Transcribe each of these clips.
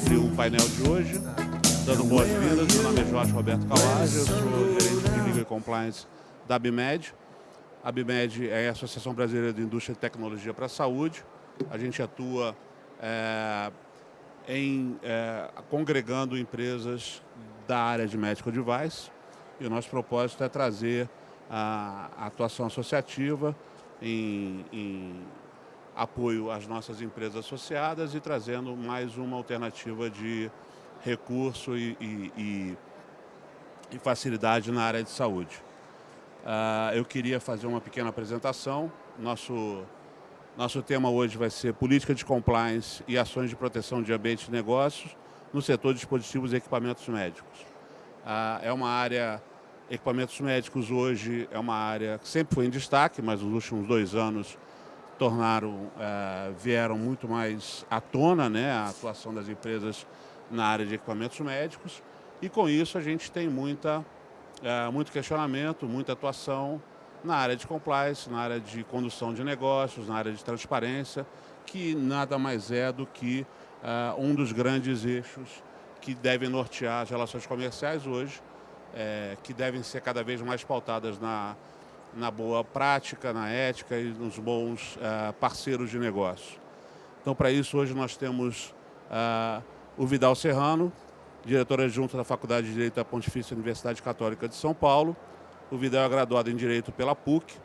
abrir o painel de hoje, dando boas-vindas. Meu nome é Jorge Roberto Calage, eu sou gerente de Legal e Compliance da ABIMED. A ABIMED é a Associação Brasileira de Indústria e Tecnologia para a Saúde. A gente atua congregando empresas da área de medical device, e o nosso propósito é trazer a atuação associativa em apoio às nossas empresas associadas e trazendo mais uma alternativa de recurso e facilidade na área de saúde. Eu queria fazer uma pequena apresentação. Nosso tema hoje vai ser política de compliance e ações de proteção de ambiente de negócios no setor de dispositivos e equipamentos médicos. É uma área, equipamentos médicos hoje é uma área que sempre foi em destaque, mas nos últimos 2 anos vieram muito mais à tona, né, a atuação das empresas na área de equipamentos médicos, e com isso a gente tem muito questionamento, muita atuação na área de compliance, na área de condução de negócios, na área de transparência, que nada mais é do que um dos grandes eixos que devem nortear as relações comerciais hoje, que devem ser cada vez mais pautadas na boa prática, na ética e nos bons parceiros de negócio. Então, para isso, hoje nós temos o Vidal Serrano, diretor adjunto da Faculdade de Direito da Pontifícia Universidade Católica de São Paulo. O Vidal é graduado em Direito pela PUC,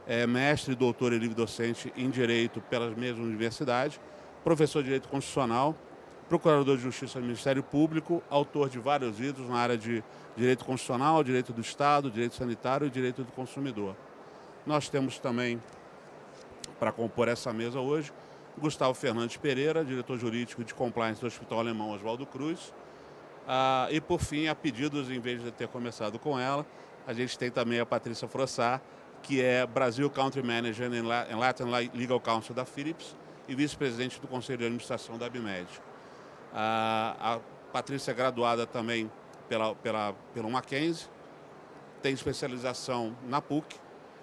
é mestre, doutor e livre-docente em Direito pela mesma universidade, professor de Direito Constitucional, procurador de Justiça do Ministério Público, autor de vários livros na área de Direito Constitucional, Direito do Estado, Direito Sanitário e Direito do Consumidor. Nós temos também, para compor essa mesa hoje, Gustavo Fernandes Pereira, diretor jurídico de compliance do Hospital Alemão Oswaldo Cruz. E, por fim, a pedidos, em vez de ter começado com ela, a gente tem também a Patrícia Frossard, que é Brasil Country Manager em Latin Legal Counsel da Philips e vice-presidente do Conselho de Administração da ABIMED. A Patrícia é graduada também pelo Mackenzie, tem especialização na PUC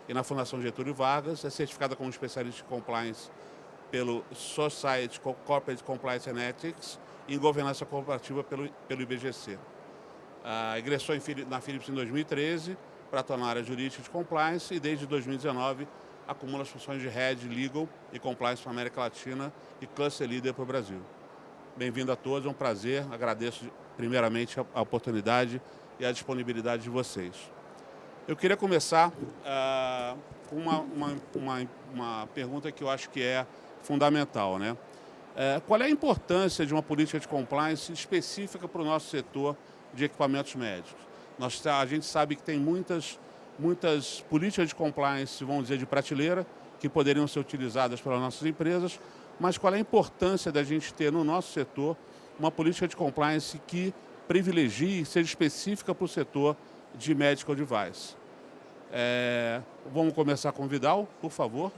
e na Fundação Getúlio Vargas, é certificada como especialista de compliance pelo Society Corporate Compliance and Ethics e em governança corporativa pelo IBGC. Ingressou na Philips em 2013 para atuar na área jurídica de compliance e desde 2019 acumula as funções de Head Legal e Compliance para a América Latina e Cluster Leader para o Brasil. Bem-vindo a todos, é um prazer, agradeço primeiramente a oportunidade e a disponibilidade de vocês. Eu queria começar com uma pergunta que eu acho que é fundamental, né? Qual é a importância de uma política de compliance específica para o nosso setor de equipamentos médicos? A gente sabe que tem muitas políticas de compliance, vamos dizer, de prateleira, que poderiam ser utilizadas pelas nossas empresas, mas qual é a importância da gente ter no nosso setor uma política de compliance que privilegie e seja específica para o setor de medical device? Vamos começar com o Vidal, por favor.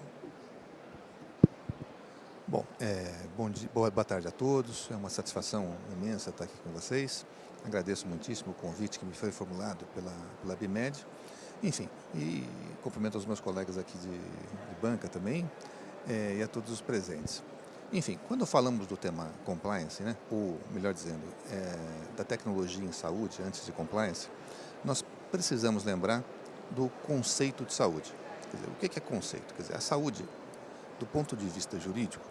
Bom, boa tarde a todos, é uma satisfação imensa estar aqui com vocês. Agradeço muitíssimo o convite que me foi formulado pela ABIMED. Enfim, e cumprimento aos meus colegas aqui de banca também e a todos os presentes. Enfim, quando falamos do tema compliance, né, ou melhor dizendo, da tecnologia em saúde, antes de compliance, nós precisamos lembrar do conceito de saúde. Quer dizer, o que é conceito? Quer dizer, a saúde, do ponto de vista jurídico,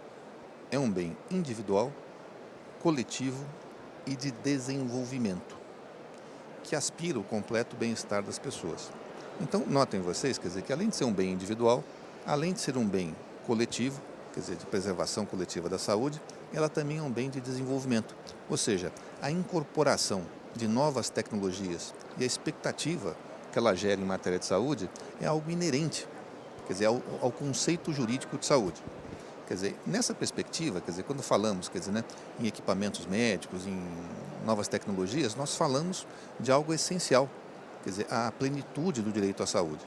é um bem individual, coletivo e de desenvolvimento, que aspira o completo bem-estar das pessoas. Então, notem vocês, quer dizer, que além de ser um bem individual, além de ser um bem coletivo, quer dizer, de preservação coletiva da saúde, ela também é um bem de desenvolvimento. Ou seja, a incorporação de novas tecnologias e a expectativa que ela gera em matéria de saúde é algo inerente, quer dizer, ao conceito jurídico de saúde. Quer dizer, nessa perspectiva, quer dizer, quando falamos, quer dizer, né, em equipamentos médicos, em novas tecnologias, nós falamos de algo essencial, quer dizer, a plenitude do direito à saúde.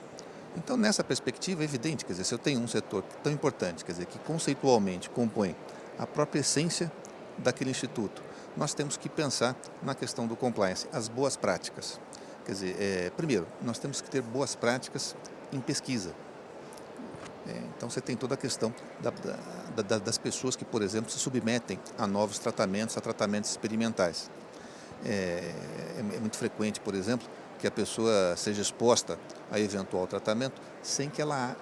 Então, nessa perspectiva, é evidente, quer dizer, se eu tenho um setor tão importante, quer dizer, que conceitualmente compõe a própria essência daquele instituto, nós temos que pensar na questão do compliance, as boas práticas. Quer dizer, primeiro, nós temos que ter boas práticas em pesquisa. Então você tem toda a questão das pessoas que, por exemplo, se submetem a novos tratamentos, a tratamentos experimentais. É muito frequente, por exemplo, que a pessoa seja exposta a eventual tratamento sem que ela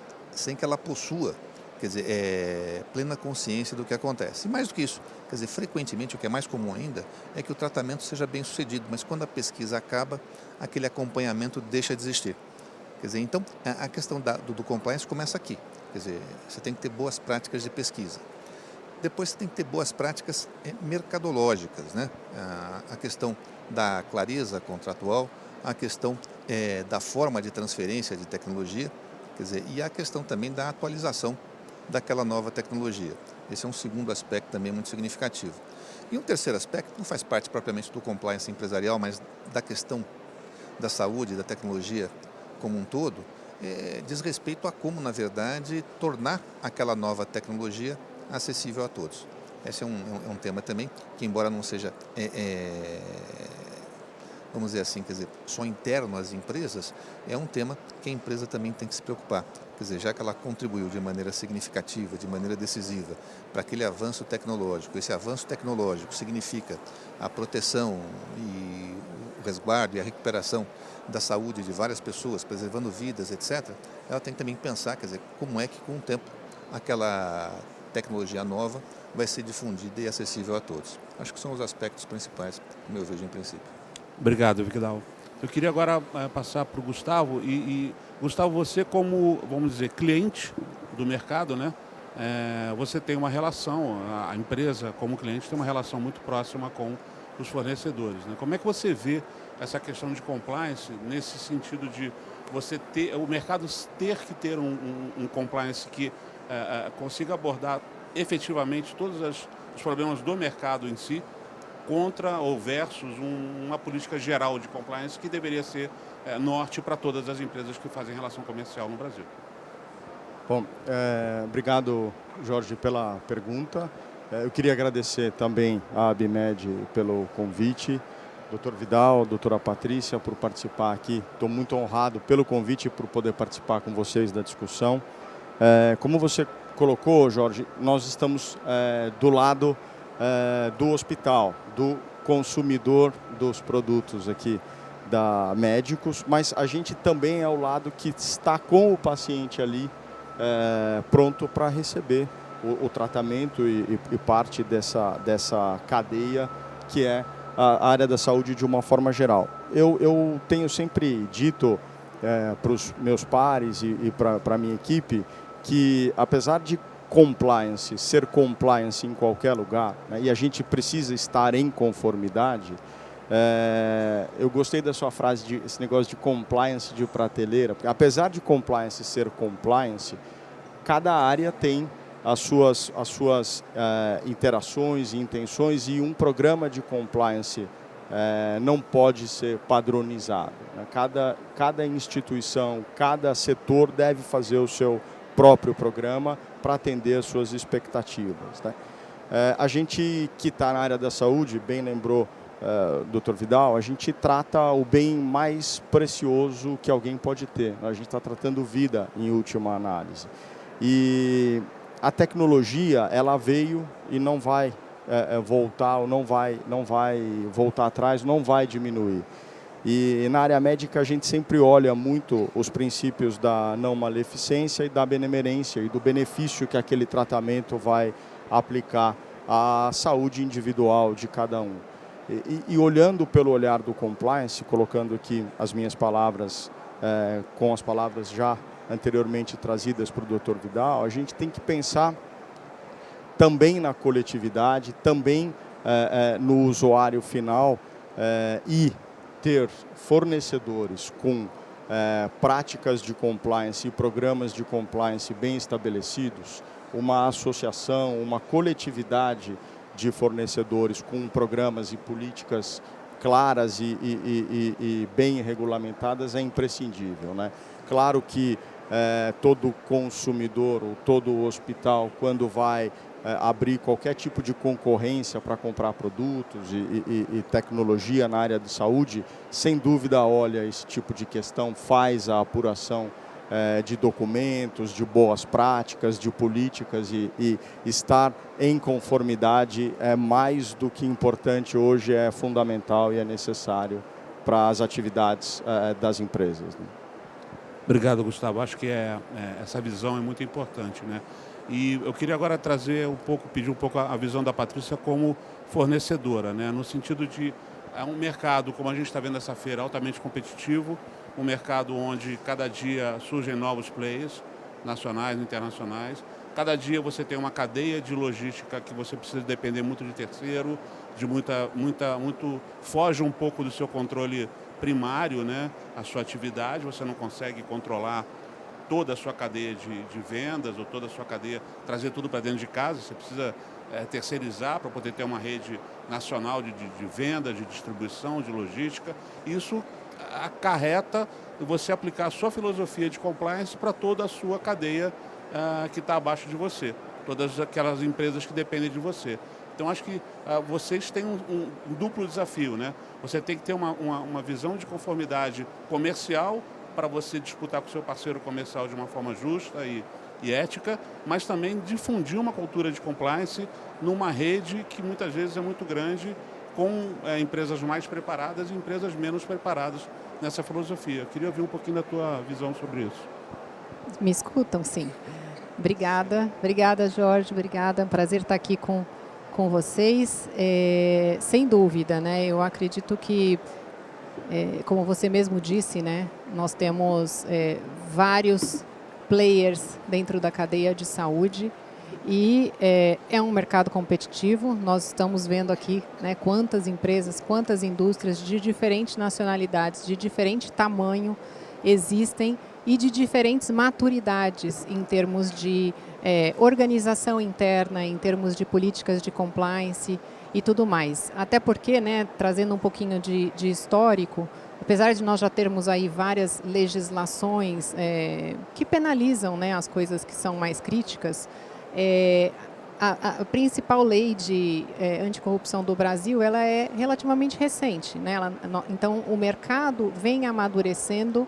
possua, quer dizer, plena consciência do que acontece. E mais do que isso, quer dizer, frequentemente, o que é mais comum ainda, é que o tratamento seja bem sucedido, mas quando a pesquisa acaba, aquele acompanhamento deixa de existir. Quer dizer, então, a questão do compliance começa aqui. Quer dizer, você tem que ter boas práticas de pesquisa. Depois você tem que ter boas práticas mercadológicas, né? A questão da clareza contratual, a questão da forma de transferência de tecnologia, quer dizer, e a questão também da atualização daquela nova tecnologia. Esse é um segundo aspecto também muito significativo. E um terceiro aspecto, não faz parte propriamente do compliance empresarial, mas da questão da saúde, da tecnologia como um todo, diz respeito a como, na verdade, tornar aquela nova tecnologia acessível a todos. Esse é um tema também que, embora não seja, vamos dizer assim, quer dizer, só interno às empresas, é um tema que a empresa também tem que se preocupar. Quer dizer, já que ela contribuiu de maneira significativa, de maneira decisiva para aquele avanço tecnológico, esse avanço tecnológico significa a proteção e o resguardo e a recuperação da saúde de várias pessoas, preservando vidas, etc., ela tem que também pensar, quer dizer, como é que com o tempo aquela tecnologia nova vai ser difundida e acessível a todos. Acho que são os aspectos principais, como eu vejo em princípio. Obrigado, Vigdal. Eu queria agora passar para o Gustavo. Gustavo, você como, vamos dizer, cliente do mercado, né? Você tem uma relação, a empresa como cliente tem uma relação muito próxima com os fornecedores, né? Como é que você vê essa questão de compliance nesse sentido de você ter, o mercado ter que ter um compliance que consiga abordar efetivamente todos os problemas do mercado em si, contra ou versus uma política geral de compliance que deveria ser norte para todas as empresas que fazem relação comercial no Brasil? Bom, obrigado, Jorge, pela pergunta. Eu queria agradecer também à Abimed pelo convite, Dr. Vidal, doutora Patrícia, por participar aqui. Estou muito honrado pelo convite e por poder participar com vocês da discussão. Como você colocou, Jorge, nós estamos do lado do hospital, do consumidor dos produtos aqui da Médicos, mas a gente também é o lado que está com o paciente ali pronto para receber o tratamento e parte dessa cadeia que é a área da saúde de uma forma geral. Eu tenho sempre dito para os meus pares e para a minha equipe que, apesar de compliance ser compliance em qualquer lugar, né, e a gente precisa estar em conformidade, eu gostei da sua frase, esse negócio de compliance de prateleira, porque apesar de compliance ser compliance, cada área tem as suas interações e intenções, e um programa de compliance não pode ser padronizado, né? Cada instituição, cada setor deve fazer o seu próprio programa para atender as suas expectativas, né? A gente que está na área da saúde, bem lembrou Dr. Vidal, a gente trata o bem mais precioso que alguém pode ter. A gente está tratando vida em última análise. E a tecnologia, ela veio e não vai voltar, ou não vai voltar atrás, não vai diminuir. E na área médica a gente sempre olha muito os princípios da não maleficência e da benemerência e do benefício que aquele tratamento vai aplicar à saúde individual de cada um. E olhando pelo olhar do compliance, colocando aqui as minhas palavras com as palavras já anteriormente trazidas por Dr. Vidal, a gente tem que pensar também na coletividade, também no usuário final e ter fornecedores com práticas de compliance e programas de compliance bem estabelecidos, uma associação, uma coletividade de fornecedores com programas e políticas claras e bem regulamentadas é imprescindível, né? Claro que todo consumidor ou todo hospital, quando vai abrir qualquer tipo de concorrência para comprar produtos e tecnologia na área de saúde, sem dúvida olha esse tipo de questão, faz a apuração de documentos, de boas práticas, de políticas e estar em conformidade é mais do que importante hoje, é fundamental e é necessário para as atividades das empresas, né? Obrigado, Gustavo. Acho que essa visão é muito importante, né? E eu queria agora trazer pedir um pouco a visão da Patrícia como fornecedora, né? No sentido de um mercado, como a gente está vendo essa feira, altamente competitivo, um mercado onde cada dia surgem novos players, nacionais, internacionais. Cada dia você tem uma cadeia de logística que você precisa depender muito de terceiro, de muito foge um pouco do seu controle primário, né? A sua atividade, você não consegue controlar toda a sua cadeia de vendas ou toda a sua cadeia, trazer tudo para dentro de casa, você precisa terceirizar para poder ter uma rede nacional de venda, de distribuição, de logística. Isso acarreta você aplicar a sua filosofia de compliance para toda a sua cadeia que está abaixo de você, todas aquelas empresas que dependem de você. Então, acho que vocês têm um duplo desafio, né? Você tem que ter uma visão de conformidade comercial para você disputar com o seu parceiro comercial de uma forma justa e ética, mas também difundir uma cultura de compliance numa rede que muitas vezes é muito grande, com empresas mais preparadas e empresas menos preparadas nessa filosofia. Eu queria ouvir um pouquinho da tua visão sobre isso. Me escutam, sim. Obrigada, Jorge, obrigada. É um prazer estar aqui com vocês. Sem dúvida, né? Eu acredito que, como você mesmo disse, né? Nós temos vários players dentro da cadeia de saúde e é um mercado competitivo. Nós estamos vendo aqui, né, quantas empresas, quantas indústrias de diferentes nacionalidades, de diferente tamanho existem e de diferentes maturidades em termos de organização interna, em termos de políticas de compliance e tudo mais. Até porque, né, trazendo um pouquinho de histórico, apesar de nós já termos aí várias legislações que penalizam, né, as coisas que são mais críticas, a principal lei de anticorrupção do Brasil, ela é relativamente recente, né? Então, o mercado vem amadurecendo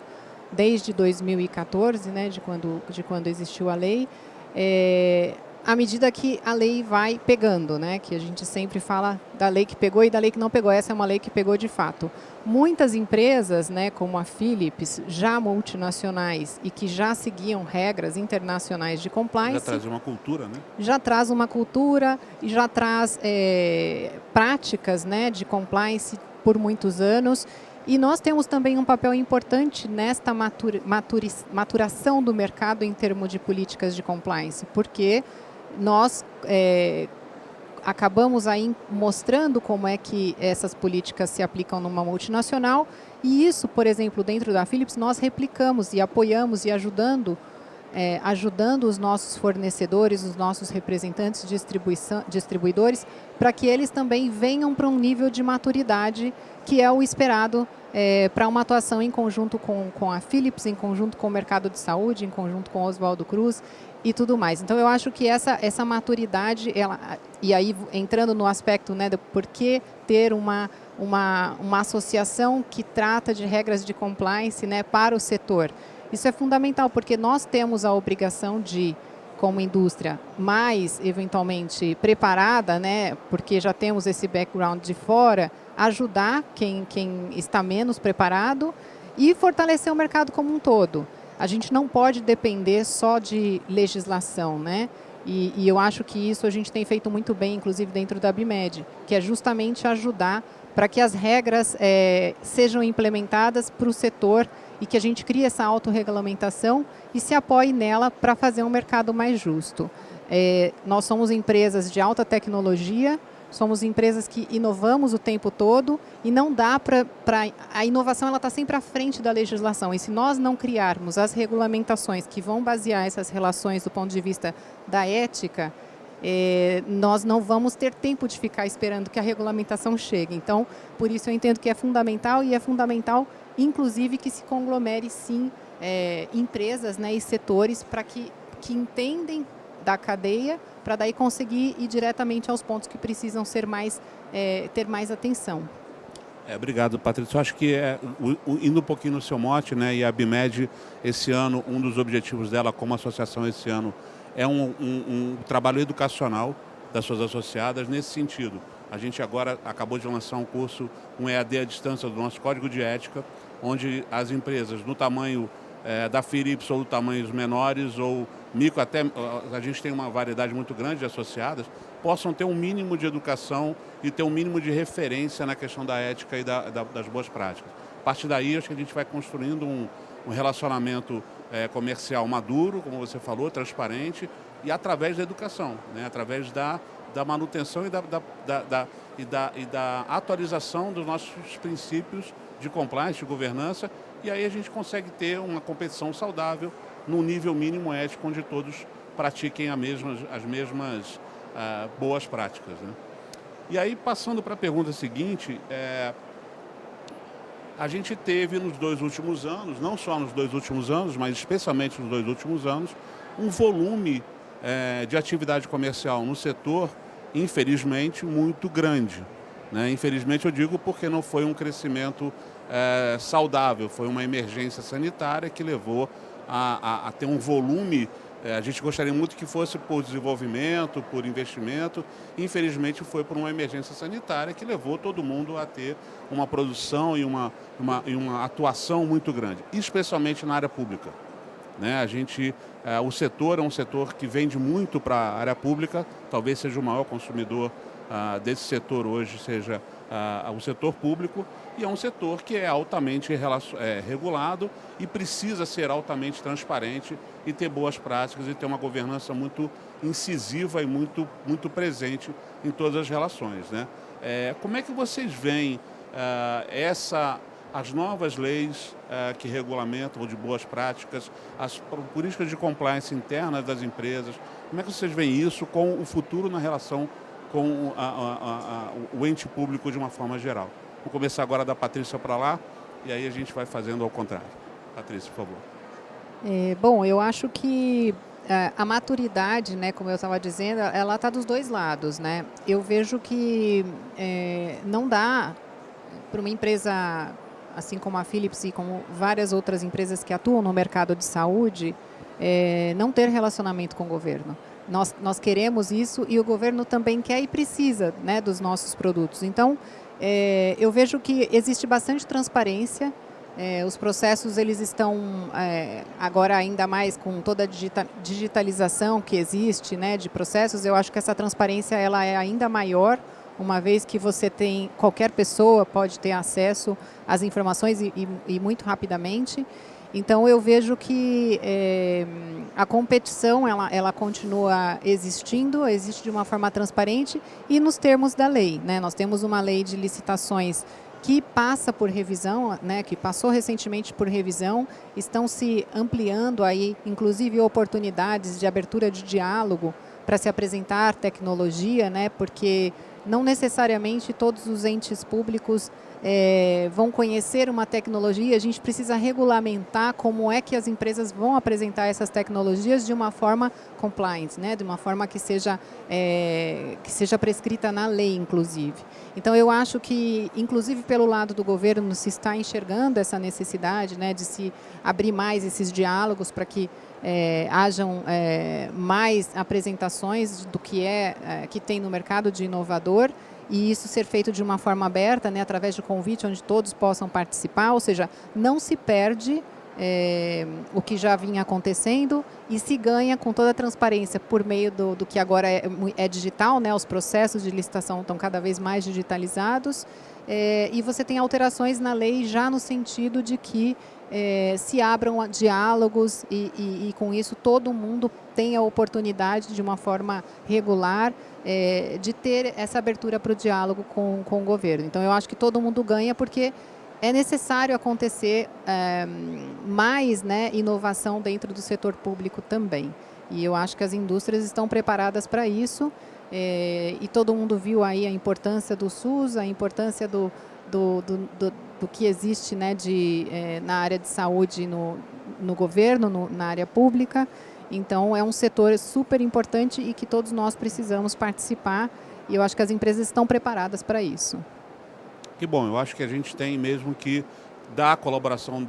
desde 2014, né, de quando existiu a lei, à medida que a lei vai pegando, né, que a gente sempre fala da lei que pegou e da lei que não pegou. Essa é uma lei que pegou de fato. Muitas empresas, né, como a Philips, já multinacionais e que já seguiam regras internacionais de compliance. Já traz uma cultura, né? Já traz uma cultura e já traz práticas, né, de compliance por muitos anos. E nós temos também um papel importante nesta maturação do mercado em termos de políticas de compliance, porque nós acabamos aí mostrando como é que essas políticas se aplicam numa multinacional, e isso, por exemplo, dentro da Philips, nós replicamos e apoiamos e ajudando os nossos fornecedores, os nossos representantes de distribuidores, para que eles também venham para um nível de maturidade que é o esperado para uma atuação em conjunto com a Philips, em conjunto com o mercado de saúde, em conjunto com o Oswaldo Cruz e tudo mais. Então, eu acho que essa maturidade, e aí entrando no aspecto, né, do porquê ter uma associação que trata de regras de compliance, né, para o setor. Isso é fundamental, porque nós temos a obrigação de, como indústria, mais eventualmente preparada, né, porque já temos esse background de fora, ajudar quem está menos preparado e fortalecer o mercado como um todo. A gente não pode depender só de legislação, né? E eu acho que isso a gente tem feito muito bem, inclusive dentro da BIMED, que é justamente ajudar para que as regras sejam implementadas para o setor e que a gente crie essa autorregulamentação e se apoie nela para fazer um mercado mais justo. Nós somos empresas de alta tecnologia, somos empresas que inovamos o tempo todo e não dá para... A inovação está sempre à frente da legislação, e se nós não criarmos as regulamentações que vão basear essas relações do ponto de vista da ética, nós não vamos ter tempo de ficar esperando que a regulamentação chegue. Então, por isso eu entendo que é fundamental, e é fundamental, inclusive, que se conglomere, sim, empresas, né, e setores para que entendem da cadeia, para daí conseguir ir diretamente aos pontos que precisam ser ter mais atenção. Obrigado, Patrícia. Eu acho que indo um pouquinho no seu mote, né, e a BIMED, esse ano, um dos objetivos dela como associação esse ano é um trabalho educacional das suas associadas nesse sentido. A gente agora acabou de lançar um curso, um EAD à distância do nosso Código de Ética, onde as empresas no tamanho da Philips ou tamanhos menores ou micro, até a gente tem uma variedade muito grande de associadas, possam ter um mínimo de educação e ter um mínimo de referência na questão da ética e das boas práticas. A partir daí, acho que a gente vai construindo um relacionamento comercial maduro, como você falou, transparente, e através da educação, né? Através da manutenção e da atualização dos nossos princípios de compliance, de governança, e aí a gente consegue ter uma competição saudável num nível mínimo ético onde todos pratiquem as mesmas boas práticas, né? E aí, passando para a pergunta seguinte, a gente teve nos 2 últimos anos, não só nos 2 últimos anos, mas especialmente nos 2 últimos anos, um volume de atividade comercial no setor, infelizmente, muito grande, né? Infelizmente, eu digo porque não foi um crescimento saudável, foi uma emergência sanitária que levou a ter um volume. A gente gostaria muito que fosse por desenvolvimento, por investimento. Infelizmente, foi por uma emergência sanitária que levou todo mundo a ter uma produção e uma atuação muito grande, especialmente na área pública, né? O setor é um setor que vende muito para a área pública, talvez seja o maior consumidor desse setor hoje, seja o setor público, e é um setor que é altamente regulado e precisa ser altamente transparente e ter boas práticas e ter uma governança muito incisiva e muito presente em todas as relações, né? Como é que vocês veem as novas leis que regulamentam de boas práticas, as políticas de compliance internas das empresas? Como é que vocês veem isso com o futuro na relação com o ente público de uma forma geral? Vou começar agora da Patrícia para lá e aí a gente vai fazendo ao contrário. Patrícia, por favor. Bom, eu acho que a maturidade, né, como eu estava dizendo, ela está dos dois lados, né? Eu vejo que não dá para uma empresa assim como a Philips e como várias outras empresas que atuam no mercado de saúde, não ter relacionamento com o governo. Nós queremos isso e o governo também quer e precisa, né, dos nossos produtos. Então, eu vejo que existe bastante transparência. Os processos eles estão agora ainda mais com toda a digitalização que existe, né, de processos. Eu acho que essa transparência ela é ainda maior, uma vez que você tem, qualquer pessoa pode ter acesso às informações e muito rapidamente. Então, eu vejo que a competição ela continua existindo, existe de uma forma transparente e nos termos da lei, né? Nós temos uma lei de licitações que passa por revisão, né, que passou recentemente por revisão, estão se ampliando aí, inclusive oportunidades de abertura de diálogo para se apresentar tecnologia, né, porque não necessariamente todos os entes públicos vão conhecer uma tecnologia. A gente precisa regulamentar como é que as empresas vão apresentar essas tecnologias de uma forma compliant, né? De uma forma que seja prescrita na lei, inclusive. Então, eu acho que, inclusive pelo lado do governo, se está enxergando essa necessidade, né, de se abrir mais esses diálogos para que hajam mais apresentações do que tem no mercado de inovador, e isso ser feito de uma forma aberta, né, através de convite onde todos possam participar, ou seja, não se perde o que já vinha acontecendo e se ganha com toda a transparência por meio do que agora é digital, né, os processos de licitação estão cada vez mais digitalizados, e você tem alterações na lei já no sentido de que se abram diálogos e com isso todo mundo tenha a oportunidade de uma forma regular de ter essa abertura para o diálogo com o governo. Então, eu acho que todo mundo ganha porque é necessário acontecer mais, né, inovação dentro do setor público também. E eu acho que as indústrias estão preparadas para isso e todo mundo viu aí a importância do SUS, a importância do que existe, né, na área de saúde no governo, na área pública. Então, é um setor super importante e que todos nós precisamos participar. E eu acho que as empresas estão preparadas para isso. Que bom, eu acho que a gente tem mesmo que dar a colaboração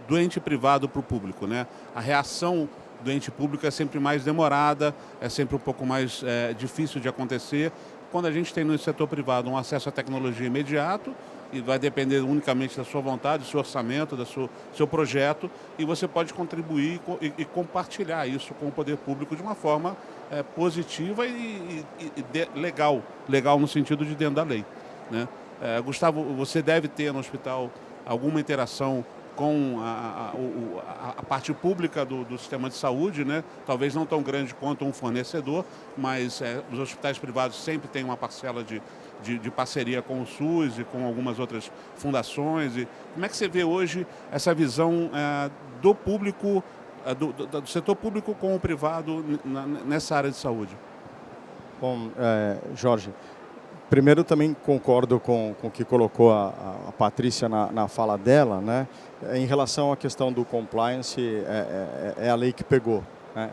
do ente privado para o público, né? A reação do ente público é sempre mais demorada, é sempre um pouco mais difícil de acontecer. Quando a gente tem no setor privado um acesso à tecnologia imediato, e vai depender unicamente da sua vontade, do seu orçamento, do seu projeto, e você pode contribuir e compartilhar isso com o poder público de uma forma positiva e legal no sentido de dentro da lei, né? Gustavo, você deve ter no hospital alguma interação com a parte pública do sistema de saúde, né? Talvez não tão grande quanto um fornecedor, mas os hospitais privados sempre têm uma parcela de parceria com o SUS e com algumas outras fundações. E como é que você vê hoje essa visão do público, do setor público com o privado nessa área de saúde? Bom, Jorge, primeiro também concordo com o que colocou a Patrícia na fala dela, né? Em relação à questão do compliance, é a lei que pegou, né?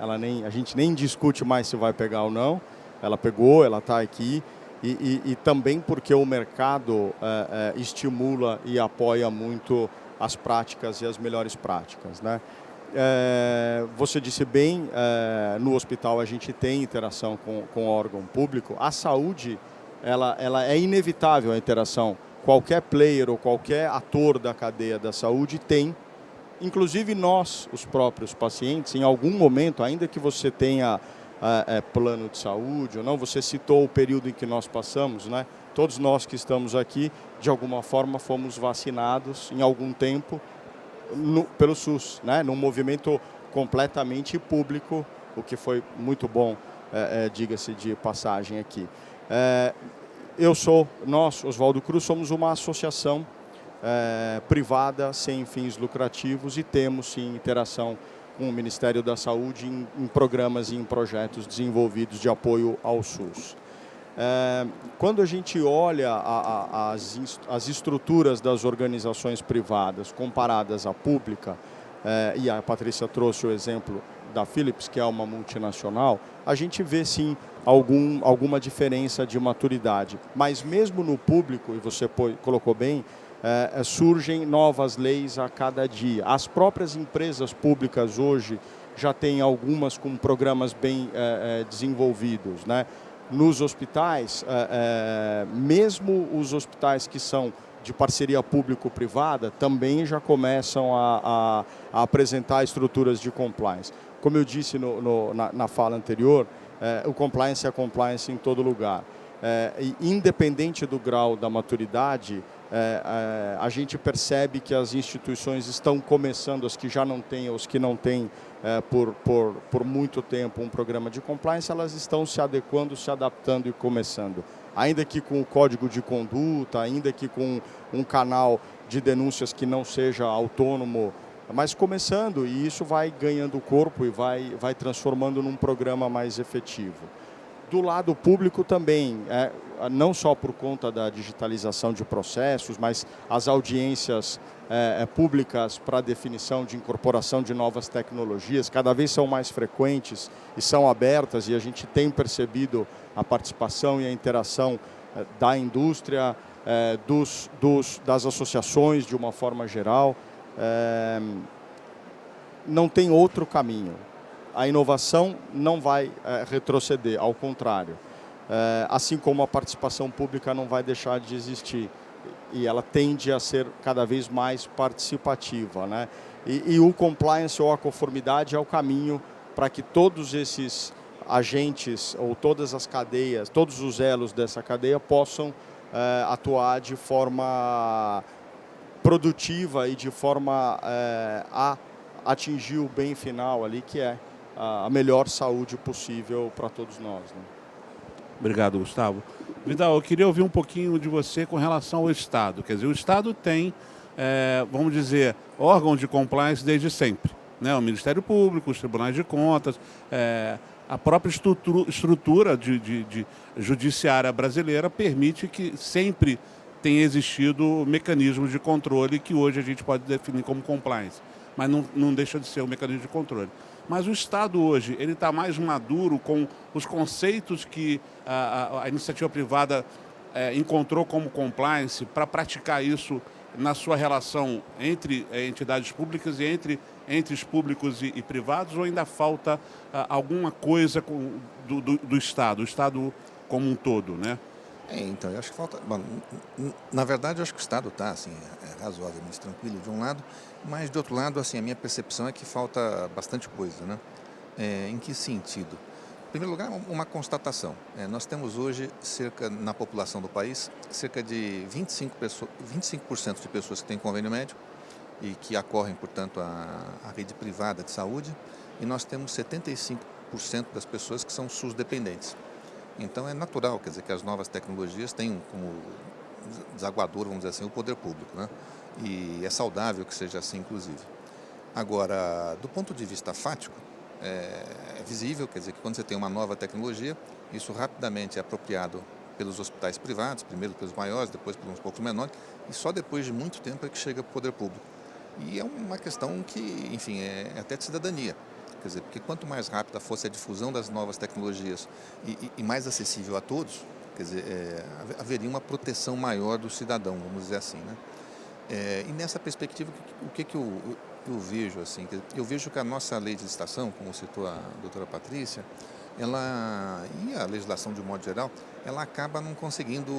A gente nem discute mais se vai pegar ou não, ela pegou, ela está aqui, e também porque o mercado estimula e apoia muito as práticas e as melhores práticas, né? Você disse bem, no hospital a gente tem interação com o órgão público. A saúde, ela é inevitável a interação. Qualquer player ou qualquer ator da cadeia da saúde tem, inclusive nós, os próprios pacientes, em algum momento, ainda que você tenha plano de saúde ou não, você citou o período em que nós passamos, né? Todos nós que estamos aqui, de alguma forma, fomos vacinados em algum tempo pelo SUS, né? Num movimento completamente público, o que foi muito bom, diga-se de passagem aqui. Nós, Oswaldo Cruz, somos uma associação privada sem fins lucrativos e temos sim interação com o Ministério da Saúde em programas e em projetos desenvolvidos de apoio ao SUS. Quando a gente olha as estruturas das organizações privadas comparadas à pública, e a Patrícia trouxe o exemplo da Philips, que é uma multinacional, a gente vê sim alguma diferença de maturidade. Mas mesmo no público, e você colocou bem, surgem novas leis a cada dia. As próprias empresas públicas hoje já têm algumas com programas bem desenvolvidos, né? Nos hospitais, mesmo os hospitais que são de parceria público-privada, também já começam a apresentar estruturas de compliance. Como eu disse na fala anterior, o compliance é compliance em todo lugar. Independente do grau da maturidade, a gente percebe que as instituições estão começando, as que já não têm, os que não têm por muito tempo um programa de compliance, elas estão se adequando, se adaptando e começando. Ainda que com o código de conduta, ainda que com um canal de denúncias que não seja autônomo, mas começando, e isso vai ganhando corpo e vai transformando num programa mais efetivo. Do lado público também, não só por conta da digitalização de processos, mas as audiências públicas para definição de incorporação de novas tecnologias cada vez são mais frequentes e são abertas, e a gente tem percebido a participação e a interação da indústria, das associações de uma forma geral. Não tem outro caminho. A inovação não vai retroceder, ao contrário. Assim como a participação pública não vai deixar de existir. E ela tende a ser cada vez mais participativa, né? E o compliance ou a conformidade é o caminho para que todos esses agentes ou todas as cadeias, todos os elos dessa cadeia possam atuar de forma produtiva e de forma a atingir o bem final ali, que é a melhor saúde possível para todos nós, né? Obrigado, Gustavo. Vidal, eu queria ouvir um pouquinho de você com relação ao Estado. Quer dizer, o Estado tem, vamos dizer, órgãos de compliance desde sempre, né? O Ministério Público, os Tribunais de Contas, a própria estrutura de judiciária brasileira permite que sempre tenha existido mecanismos de controle que hoje a gente pode definir como compliance, mas não deixa de ser um mecanismo de controle. Mas o Estado hoje, ele está mais maduro com os conceitos que a iniciativa privada encontrou como compliance para praticar isso na sua relação entre entidades públicas e entre os públicos e privados, ou ainda falta alguma coisa do Estado, o Estado como um todo, né? Então, eu acho que falta... Bom, na verdade, eu acho que o Estado está assim, razoavelmente tranquilo de um lado, mas de outro lado, assim, a minha percepção é que falta bastante coisa, né? Em que sentido? Em primeiro lugar, uma constatação. Nós temos hoje, na população do país, cerca de 25% de pessoas que têm convênio médico e que acorrem, portanto, à rede privada de saúde, e nós temos 75% das pessoas que são SUS dependentes. Então é natural, quer dizer, que as novas tecnologias tenham como desaguador, vamos dizer assim, o poder público, né? E é saudável que seja assim, inclusive. Agora, do ponto de vista fático, é visível, quer dizer, que quando você tem uma nova tecnologia, isso rapidamente é apropriado pelos hospitais privados, primeiro pelos maiores, depois pelos uns poucos menores, e só depois de muito tempo é que chega para o poder público. E é uma questão que, enfim, é até de cidadania. Quer dizer, porque quanto mais rápida fosse a difusão das novas tecnologias e mais acessível a todos, quer dizer, haveria uma proteção maior do cidadão, vamos dizer assim, né? E nessa perspectiva, o que eu vejo, assim? Eu vejo que a nossa lei de licitação, como citou a doutora Patrícia, ela, e a legislação de um modo geral, ela acaba não conseguindo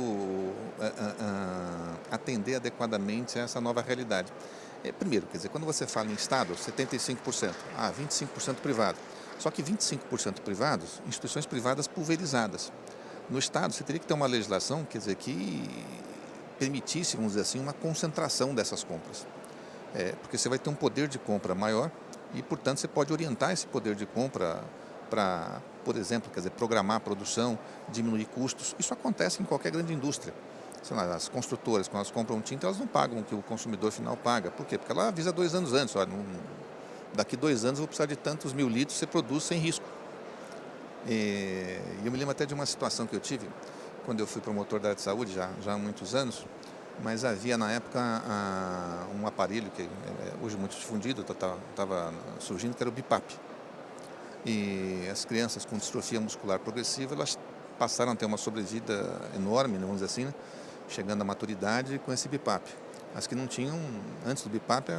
atender adequadamente a essa nova realidade. Primeiro, quer dizer, quando você fala em Estado, 75%, 25% privado. Só que 25% privados, instituições privadas pulverizadas. No Estado, você teria que ter uma legislação, quer dizer, que permitisse, vamos dizer assim, uma concentração dessas compras. Porque você vai ter um poder de compra maior e, portanto, você pode orientar esse poder de compra para, por exemplo, quer dizer, programar a produção, diminuir custos. Isso acontece em qualquer grande indústria. Sei lá, as construtoras, quando elas compram tinta, elas não pagam o que o consumidor final paga. Por quê? Porque ela avisa 2 anos antes. Olha, daqui 2 anos eu vou precisar de tantos mil litros, você produz sem risco. E eu me lembro até de uma situação que eu tive, quando eu fui promotor da área de saúde, já há muitos anos, mas havia na época um aparelho que hoje muito difundido, estava surgindo, que era o BIPAP. E as crianças com distrofia muscular progressiva, elas passaram a ter uma sobrevida enorme, né, vamos dizer assim, né, chegando à maturidade com esse BIPAP. As que não tinham, antes do BIPAP,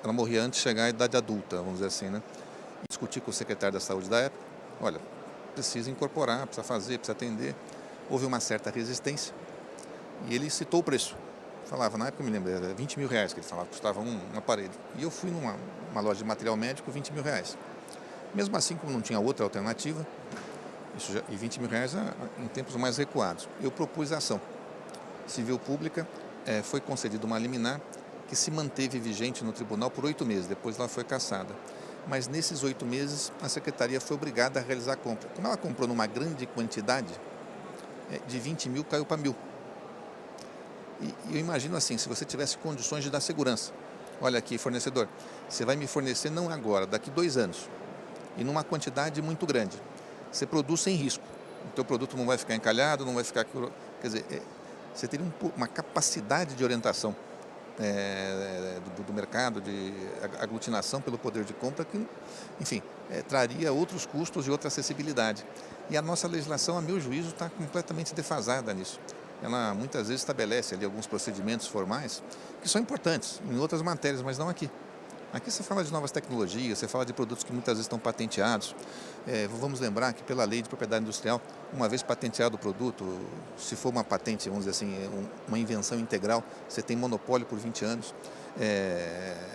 ela morria antes de chegar à idade adulta, vamos dizer assim, né? E discutir com o secretário da saúde da época, olha, precisa incorporar, precisa fazer, precisa atender. Houve uma certa resistência e ele citou o preço. Falava, na época eu me lembro, era 20 mil reais que ele falava, custava um aparelho. E eu fui numa loja de material médico, 20 mil reais. Mesmo assim, como não tinha outra alternativa, e 20 mil reais em tempos mais recuados, eu propus a ação civil pública, foi concedida uma liminar que se manteve vigente no tribunal por 8 meses, depois ela foi cassada. Mas nesses 8 meses, a secretaria foi obrigada a realizar a compra. Como ela comprou numa grande quantidade, de 20 mil caiu para 1.000. E eu imagino assim, se você tivesse condições de dar segurança, olha aqui, fornecedor, você vai me fornecer não agora, daqui 2 anos, e numa quantidade muito grande. Você produz sem risco. O teu produto não vai ficar encalhado, não vai ficar... Quer dizer, você teria uma capacidade de orientação do mercado, de aglutinação pelo poder de compra que, enfim, traria outros custos e outra acessibilidade. E a nossa legislação, a meu juízo, está completamente defasada nisso. Ela muitas vezes estabelece ali alguns procedimentos formais que são importantes em outras matérias, mas não aqui. Aqui você fala de novas tecnologias, você fala de produtos que muitas vezes estão patenteados. Vamos lembrar que pela lei de propriedade industrial, uma vez patenteado o produto, se for uma patente, vamos dizer assim, uma invenção integral, você tem monopólio por 20 anos.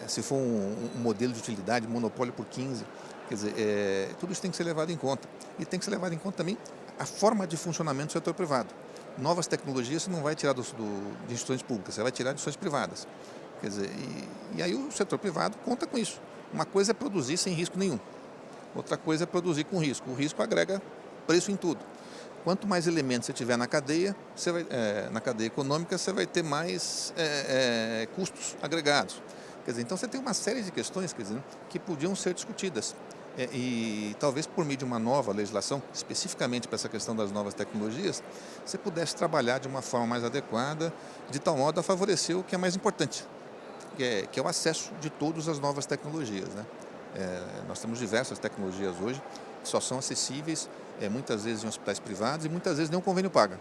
Se for um modelo de utilidade, monopólio por 15. Quer dizer, tudo isso tem que ser levado em conta. E tem que ser levado em conta também a forma de funcionamento do setor privado. Novas tecnologias você não vai tirar de instituições públicas, você vai tirar de instituições privadas. Quer dizer, e aí o setor privado conta com isso. Uma coisa é produzir sem risco nenhum. Outra coisa é produzir com risco. O risco agrega preço em tudo. Quanto mais elementos você tiver na cadeia, na cadeia econômica, você vai ter mais custos agregados. Quer dizer, então você tem uma série de questões, quer dizer, que podiam ser discutidas. E talvez por meio de uma nova legislação, especificamente para essa questão das novas tecnologias, você pudesse trabalhar de uma forma mais adequada, de tal modo a favorecer o que é mais importante, que é o acesso de todas as novas tecnologias, né? Nós temos diversas tecnologias hoje que só são acessíveis muitas vezes em hospitais privados e muitas vezes nem o convênio paga.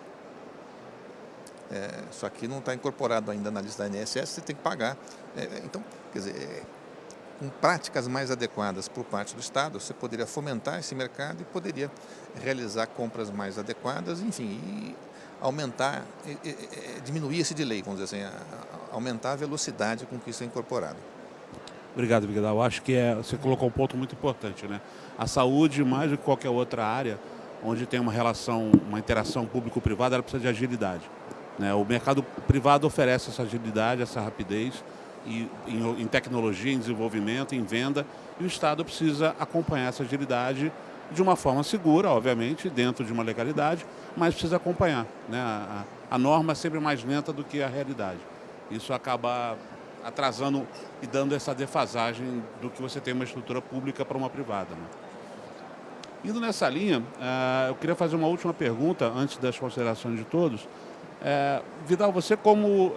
Só que não está incorporado ainda na lista da ANSS, você tem que pagar. Então, quer dizer, com práticas mais adequadas por parte do Estado, você poderia fomentar esse mercado e poderia realizar compras mais adequadas, enfim, e aumentar, diminuir esse delay, vamos dizer assim, aumentar a velocidade com que isso é incorporado. Obrigado, Vidal. Eu acho que você colocou um ponto muito importante, né? A saúde, mais do que qualquer outra área, onde tem uma relação, uma interação público-privada, ela precisa de agilidade, né? O mercado privado oferece essa agilidade, essa rapidez em tecnologia, em desenvolvimento, em venda, e o Estado precisa acompanhar essa agilidade de uma forma segura, obviamente, dentro de uma legalidade, mas precisa acompanhar, né? A norma é sempre mais lenta do que a realidade. Isso acaba atrasando e dando essa defasagem do que você tem uma estrutura pública para uma privada, né? Indo nessa linha, eu queria fazer uma última pergunta, antes das considerações de todos. Vidal, você como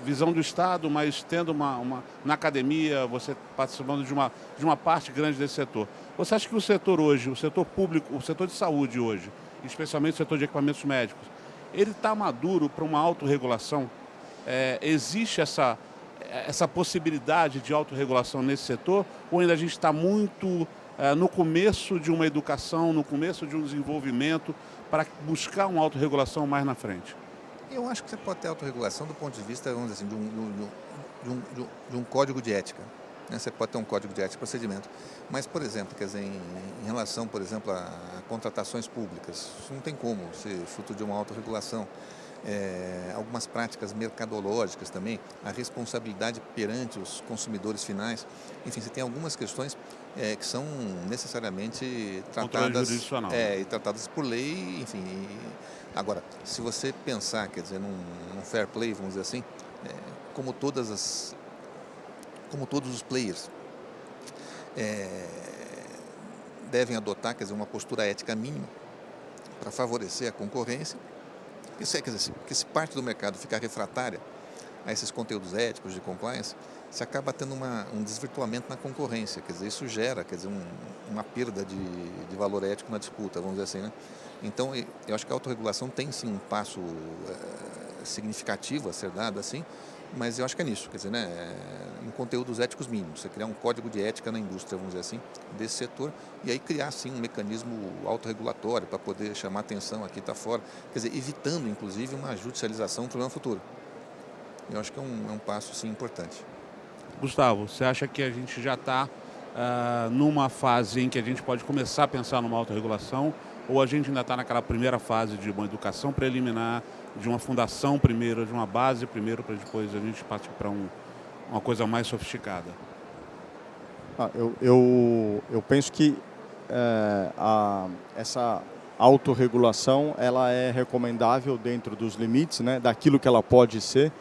visão do Estado, mas tendo na academia, você participando de uma parte grande desse setor, você acha que o setor hoje, o setor público, o setor de saúde hoje, especialmente o setor de equipamentos médicos, ele está maduro para uma autorregulação? Existe essa possibilidade de autorregulação nesse setor, ou ainda a gente está muito no começo de uma educação, no começo de um desenvolvimento, para buscar uma autorregulação mais na frente? Eu acho que você pode ter autorregulação do ponto de vista, vamos dizer assim, de um código de ética, né? Você pode ter um código de ética de procedimento. Mas, por exemplo, quer dizer, em relação, por exemplo, a contratações públicas, isso não tem como ser fruto de uma autorregulação. Algumas práticas mercadológicas também, a responsabilidade perante os consumidores finais. Enfim, você tem algumas questões que são necessariamente tratadas por lei, enfim. Agora, se você pensar, quer dizer, num fair play, vamos dizer assim, como todos os players devem adotar, quer dizer, uma postura ética mínima para favorecer a concorrência. Quer dizer, porque se parte do mercado ficar refratária a esses conteúdos éticos de compliance, você acaba tendo um desvirtuamento na concorrência. Quer dizer, isso gera, quer dizer, uma perda de valor ético na disputa, vamos dizer assim, né? Então, eu acho que a autorregulação tem sim um passo significativo a ser dado, assim, mas eu acho que é nisso, quer dizer, né, em conteúdos éticos mínimos, você criar um código de ética na indústria, vamos dizer assim, desse setor, e aí criar, sim, um mecanismo autorregulatório para poder chamar atenção aqui está fora, quer dizer, evitando, inclusive, uma judicialização do problema futuro. Eu acho que é um passo, sim, importante. Gustavo, você acha que a gente já está numa fase em que a gente pode começar a pensar numa autorregulação, ou a gente ainda está naquela primeira fase de uma educação preliminar, de uma fundação primeiro, de uma base primeiro, para depois a gente partir para uma coisa mais sofisticada? Eu penso que essa autorregulação ela é recomendável dentro dos limites, né, daquilo que ela pode ser.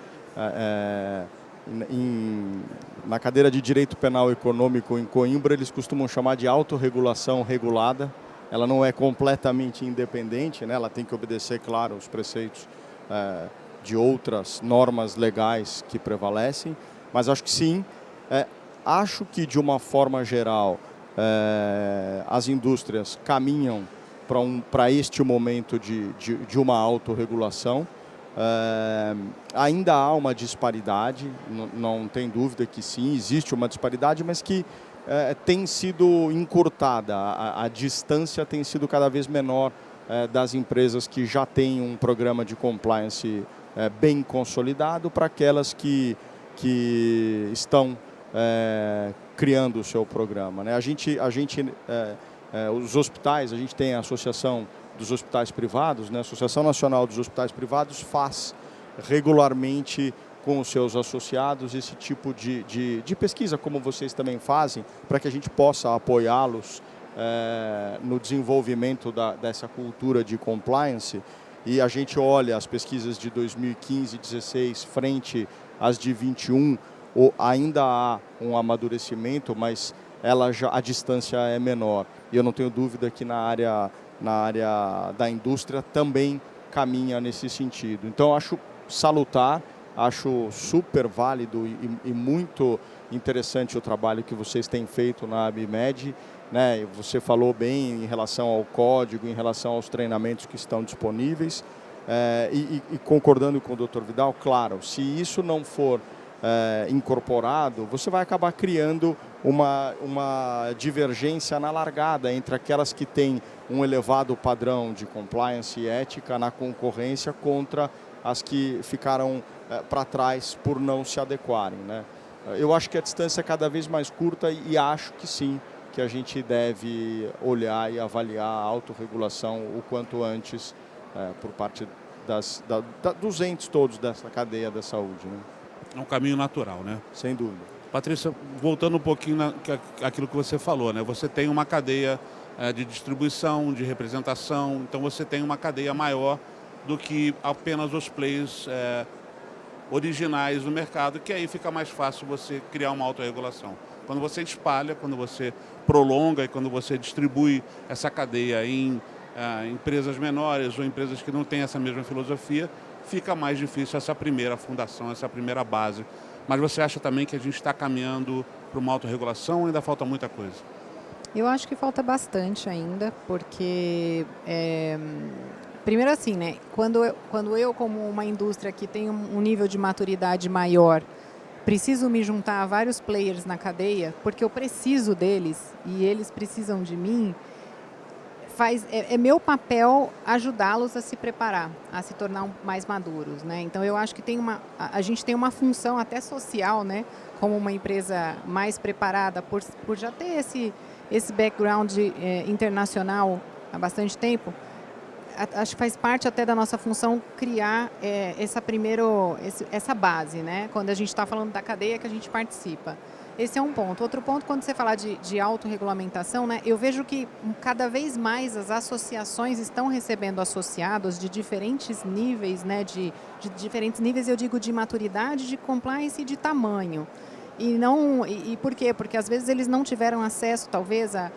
Na cadeira de Direito Penal Econômico em Coimbra, eles costumam chamar de autorregulação regulada. Ela não é completamente independente, né? Ela tem que obedecer, claro, os preceitos de outras normas legais que prevalecem, mas acho que sim. Acho que, de uma forma geral, as indústrias caminham para este momento de uma autorregulação. Ainda há uma disparidade, não tem dúvida que sim, existe uma disparidade, mas que tem sido encurtada, a distância tem sido cada vez menor das empresas que já têm um programa de compliance bem consolidado para aquelas que estão criando o seu programa, né? Os hospitais, a gente tem a Associação dos Hospitais Privados, né? A Associação Nacional dos Hospitais Privados faz regularmente com os seus associados esse tipo de pesquisa, como vocês também fazem, para que a gente possa apoiá-los no desenvolvimento dessa cultura de compliance. E a gente olha as pesquisas de 2015 e 2016 frente às de 21, ainda há um amadurecimento, mas a distância é menor. E eu não tenho dúvida que na área da indústria também caminha nesse sentido. Então, acho salutar, acho super válido e muito interessante o trabalho que vocês têm feito na ABIMED, né? Você falou bem em relação ao código, em relação aos treinamentos que estão disponíveis. E concordando com o Dr. Vidal, claro, se isso não for incorporado, você vai acabar criando uma divergência na largada entre aquelas que têm um elevado padrão de compliance e ética na concorrência contra as que ficaram para trás por não se adequarem, né? Eu acho que a distância é cada vez mais curta e acho que sim, que a gente deve olhar e avaliar a autorregulação o quanto antes por parte dos entes todos dessa cadeia da saúde, né? É um caminho natural, né? Sem dúvida. Patrícia, voltando um pouquinho aquilo que você falou, né? Você tem uma cadeia de distribuição, de representação, então você tem uma cadeia maior do que apenas os players originais no mercado, que aí fica mais fácil você criar uma autorregulação. Quando você espalha, quando você prolonga e quando você distribui essa cadeia em empresas menores ou empresas que não têm essa mesma filosofia, fica mais difícil essa primeira fundação, essa primeira base. Mas você acha também que a gente está caminhando para uma autorregulação ou ainda falta muita coisa? Eu acho que falta bastante ainda, porque primeiro assim, né? Quando eu como uma indústria que tem um nível de maturidade maior, preciso me juntar a vários players na cadeia, porque eu preciso deles e eles precisam de mim, é meu papel ajudá-los a se preparar, a se tornar mais maduros, né? Então eu acho que a gente tem uma função até social, né? Como uma empresa mais preparada por já ter esse background internacional há bastante tempo. Acho que faz parte até da nossa função criar essa base, né? Quando a gente está falando da cadeia que a gente participa. Esse é um ponto. Outro ponto, quando você fala de autorregulamentação, né? Eu vejo que cada vez mais as associações estão recebendo associados de diferentes níveis, né? De diferentes níveis, eu digo, de maturidade, de compliance e de tamanho. E por quê? Porque às vezes eles não tiveram acesso, talvez, a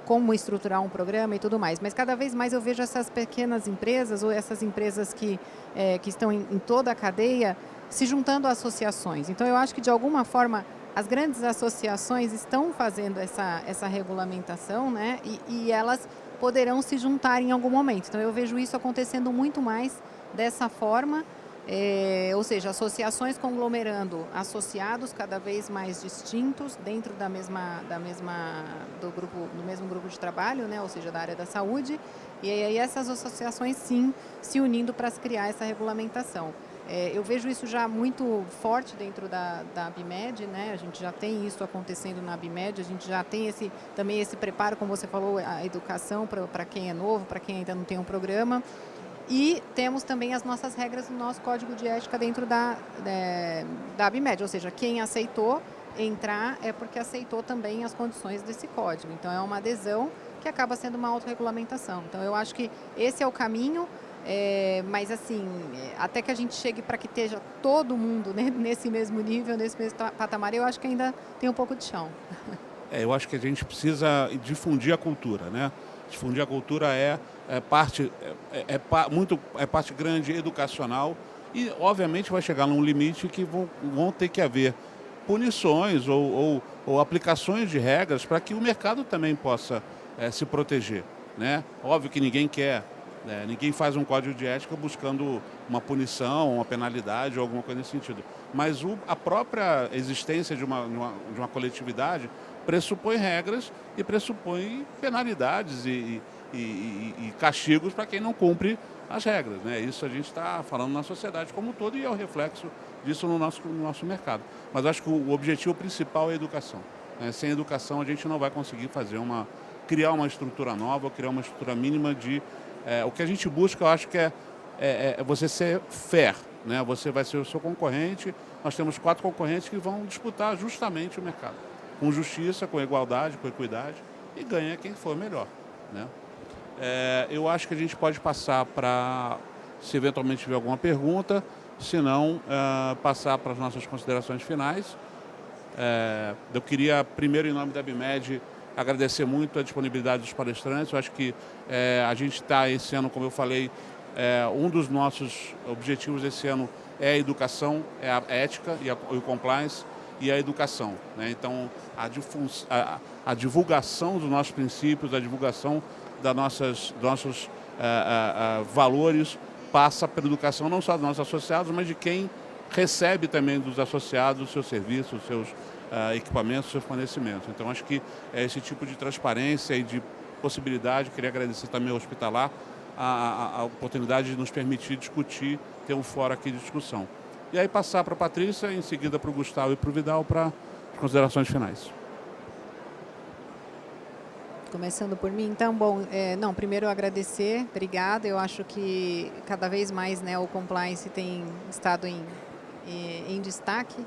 como estruturar um programa e tudo mais. Mas cada vez mais eu vejo essas pequenas empresas ou essas empresas que estão em toda a cadeia se juntando a associações. Então, eu acho que, de alguma forma, as grandes associações estão fazendo essa regulamentação, né? E elas poderão se juntar em algum momento. Então, eu vejo isso acontecendo muito mais dessa forma. Ou seja, associações conglomerando associados cada vez mais distintos dentro do mesmo grupo de trabalho, né? Ou seja, da área da saúde, e aí essas associações sim se unindo para criar essa regulamentação. Eu vejo isso já muito forte dentro da ABIMED, né? A gente já tem isso acontecendo na ABIMED, a gente já tem também esse preparo, como você falou, a educação para quem é novo, para quem ainda não tem um programa. E temos também as nossas regras do nosso código de ética dentro da ABIMED, ou seja, quem aceitou entrar é porque aceitou também as condições desse código. Então, é uma adesão que acaba sendo uma autorregulamentação. Então, eu acho que esse é o caminho, mas assim, até que a gente chegue para que esteja todo mundo, né, nesse mesmo nível, nesse mesmo patamar, eu acho que ainda tem um pouco de chão. Eu acho que a gente precisa difundir a cultura, né? Difundir a cultura é parte grande educacional e, obviamente, vai chegar num limite que vão ter que haver punições ou aplicações de regras para que o mercado também possa se proteger, né? Óbvio que ninguém faz um código de ética buscando uma punição, uma penalidade ou alguma coisa nesse sentido. Mas a própria existência de uma coletividade pressupõe regras e pressupõe penalidades e castigos para quem não cumpre as regras, né? Isso a gente está falando na sociedade como um todo e é o reflexo disso no nosso mercado. Mas acho que o objetivo principal é a educação, né? Sem educação a gente não vai conseguir criar uma estrutura nova, criar uma estrutura mínima o que a gente busca, eu acho que é você ser fair, né? Você vai ser o seu concorrente, nós temos 4 concorrentes que vão disputar justamente o mercado. Com justiça, com igualdade, com equidade, e ganha quem for melhor, né? Eu acho que a gente pode passar para, se eventualmente tiver alguma pergunta, se não, passar para as nossas considerações finais. Eu queria, primeiro, em nome da ABIMED, agradecer muito a disponibilidade dos palestrantes. Eu acho que a gente está esse ano, como eu falei, um dos nossos objetivos esse ano é a educação, é a ética e o compliance, e a educação, né? Então, a divulgação dos nossos princípios, a divulgação dos nossos valores passa pela educação não só dos nossos associados, mas de quem recebe também dos associados os seus serviços, os seus equipamentos, os seus fornecimentos. Então, acho que esse tipo de transparência e de possibilidade, queria agradecer também ao Hospitalar a oportunidade de nos permitir discutir, ter um fórum aqui de discussão. E aí passar para a Patrícia, em seguida para o Gustavo e para o Vidal para as considerações finais. Começando por mim, então, bom, primeiro agradecer, obrigada. Eu acho que cada vez mais, né, o compliance tem estado em destaque,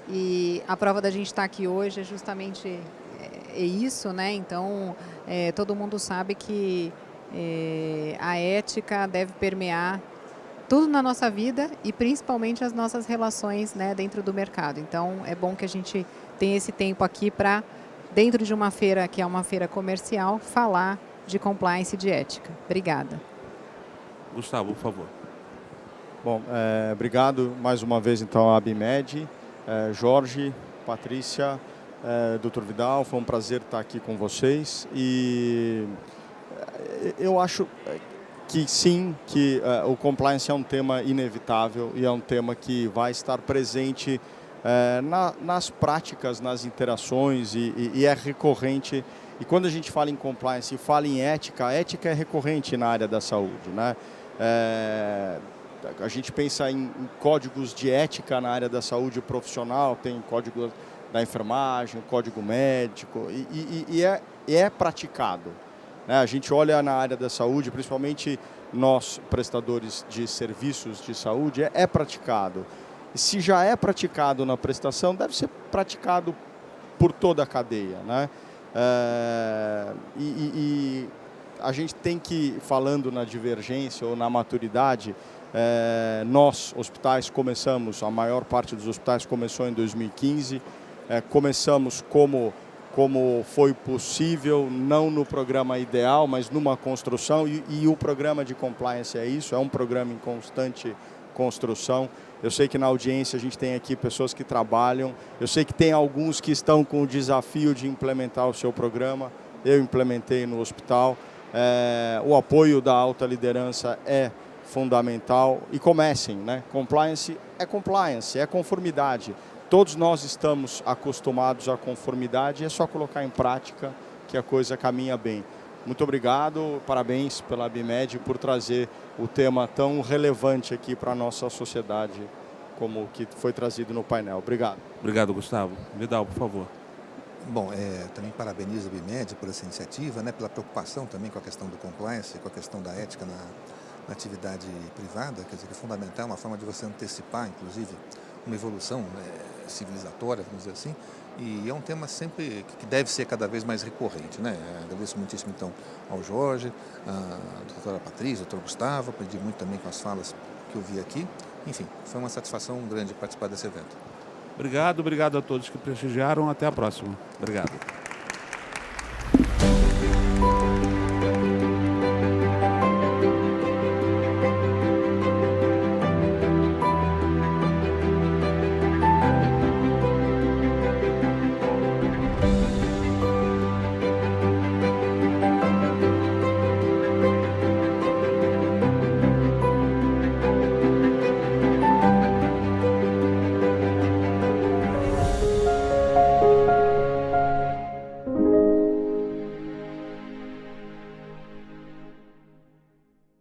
e a prova da gente estar aqui hoje é justamente isso, né? Então, todo mundo sabe que a ética deve permear tudo na nossa vida e principalmente as nossas relações, né, dentro do mercado. Então, é bom que a gente tenha esse tempo aqui para, dentro de uma feira que é uma feira comercial, falar de compliance e de ética. Obrigada. Gustavo, por favor. Bom, obrigado mais uma vez então à ABIMED, Jorge, Patrícia, Dr. Vidal, foi um prazer estar aqui com vocês e eu acho que sim, que o compliance é um tema inevitável e é um tema que vai estar presente nas práticas, nas interações e é recorrente. E quando a gente fala em compliance e fala em ética, a ética é recorrente na área da saúde, né? A gente pensa em códigos de ética na área da saúde profissional, tem código da enfermagem, código médico, e é praticado, né? A gente olha na área da saúde, principalmente nós, prestadores de serviços de saúde, é praticado. E se já é praticado na prestação, deve ser praticado por toda a cadeia, né? A gente tem que, falando na divergência ou na maturidade, nós, hospitais, começamos, a maior parte dos hospitais começou em 2015, começamos como foi possível, não no programa ideal, mas numa construção, e o programa de compliance é isso, é um programa em constante construção. Eu sei que na audiência a gente tem aqui pessoas que trabalham, eu sei que tem alguns que estão com o desafio de implementar o seu programa, eu implementei no hospital. O apoio da alta liderança é fundamental e comecem, né? Compliance, é conformidade. Todos nós estamos acostumados à conformidade, é só colocar em prática que a coisa caminha bem. Muito obrigado, parabéns pela ABIMED por trazer o tema tão relevante aqui para a nossa sociedade, como que foi trazido no painel. Obrigado. Obrigado, Gustavo. Vidal, por favor. Bom, também parabenizo a ABIMED por essa iniciativa, né, pela preocupação também com a questão do compliance, com a questão da ética na atividade privada, quer dizer, que é fundamental, uma forma de você antecipar, inclusive, uma evolução civilizatória, vamos dizer assim, e é um tema sempre que deve ser cada vez mais recorrente, né? Agradeço muitíssimo, então, ao Jorge, à doutora Patrícia, ao doutor Gustavo, aprendi muito também com as falas que eu vi aqui. Enfim, foi uma satisfação grande participar desse evento. Obrigado a todos que prestigiaram. Até a próxima. Obrigado.